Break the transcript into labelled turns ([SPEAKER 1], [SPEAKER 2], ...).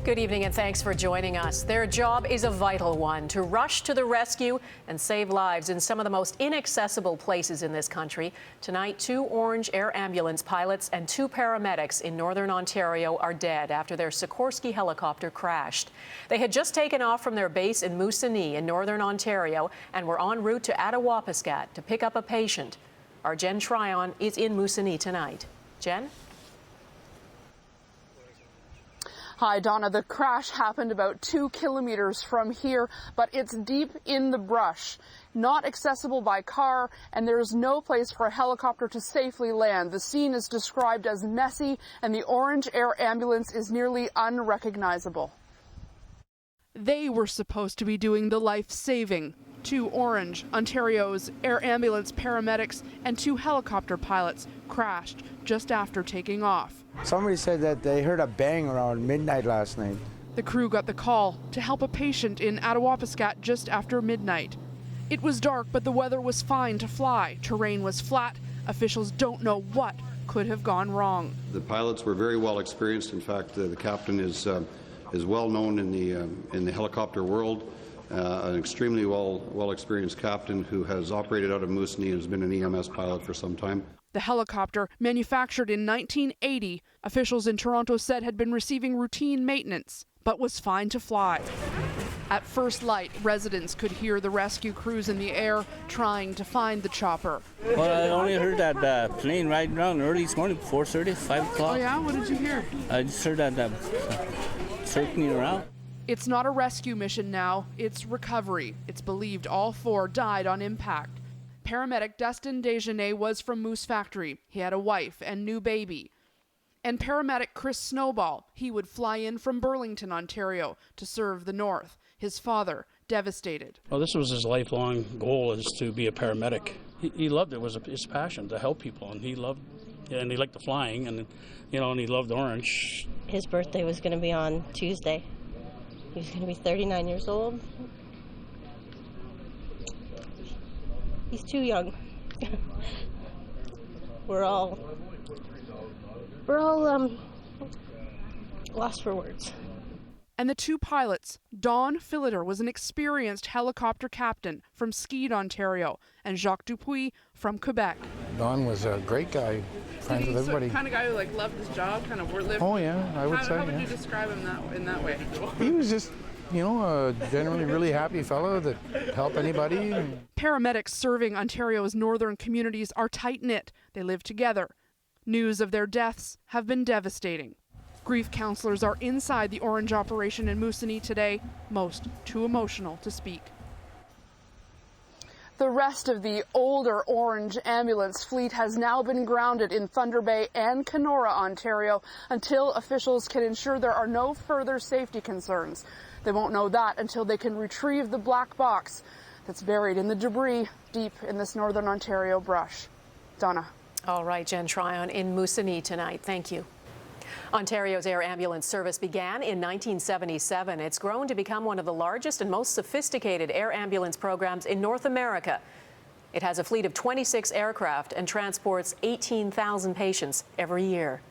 [SPEAKER 1] Good evening and thanks for joining us. Their job is a vital one, to rush to the rescue and save lives in some of the most inaccessible places in this country. Tonight, 2 Orange Air Ambulance pilots and 2 paramedics in Northern Ontario are dead after their Sikorsky helicopter crashed. They had just taken off from their base in Moosonee in Northern Ontario and were en route to Attawapiskat to pick up a patient. Our Jen Tryon is in Moosonee tonight. Jen?
[SPEAKER 2] Hi, Donna. The crash happened about 2 kilometers from here, but it's deep in the brush, not accessible by car, and there is no place for a helicopter to safely land. The scene is described as messy, and the Orange Air Ambulance is nearly unrecognizable. They were supposed to be doing the life-saving. 2 Orange, Ontario's Air Ambulance paramedics, and 2 helicopter pilots crashed just after taking off.
[SPEAKER 3] Somebody said that they heard a bang around midnight last night.
[SPEAKER 2] The crew got the call to help a patient in Attawapiskat just after midnight. It was dark, but the weather was fine to fly. Terrain was flat. Officials don't know what could have gone wrong.
[SPEAKER 4] The pilots were very well experienced. In fact, the captain is well known in the helicopter world. An extremely well experienced captain who has operated out of Moosonee and has been an EMS pilot for some time.
[SPEAKER 2] The helicopter, manufactured in 1980, officials in Toronto said had been receiving routine maintenance, but was fine to fly. At first light, residents could hear the rescue crews in the air trying to find the chopper.
[SPEAKER 5] Well, I only heard that plane right around early this morning, 4:30, 5 o'clock.
[SPEAKER 2] Oh yeah? What did you hear?
[SPEAKER 5] I just heard that circling around.
[SPEAKER 2] It's not a rescue mission now, it's recovery. It's believed all 4 died on impact. Paramedic Dustin Desjardins was from Moose Factory. He had a wife and new baby. And paramedic Chris Snowball, he would fly in from Burlington, Ontario to serve the North. His father, devastated.
[SPEAKER 6] Well, this was his lifelong goal, is to be a paramedic. He loved it. It was his passion to help people, and he liked the flying, and and he loved Orange.
[SPEAKER 7] His birthday was going to be on Tuesday. He was going to be 39 years old. He's too young. We're all lost for words.
[SPEAKER 2] And the 2 pilots, Don Philiter was an experienced helicopter captain from Skeed, Ontario, and Jacques Dupuis from Quebec.
[SPEAKER 3] Don was a great guy, friends with everybody.
[SPEAKER 2] Kind of guy who loved his job, kind of lived.
[SPEAKER 3] Oh yeah, I would say.
[SPEAKER 2] How would you describe him in that way?
[SPEAKER 3] He was just, a generally really happy fellow that helped anybody.
[SPEAKER 2] Paramedics serving Ontario's northern communities are tight-knit. They live together. News of their deaths have been devastating. Grief counselors are inside the Orange operation in Moosonee today, most too emotional to speak. The rest of the older Orange ambulance fleet has now been grounded in Thunder Bay and Kenora, Ontario, until officials can ensure there are no further safety concerns. They won't know that until they can retrieve the black box that's buried in the debris deep in this Northern Ontario brush. Donna.
[SPEAKER 1] All right, Jen Tryon in Moosonee tonight. Thank you. Ontario's air ambulance service began in 1977. It's grown to become one of the largest and most sophisticated air ambulance programs in North America. It has a fleet of 26 aircraft and transports 18,000 patients every year.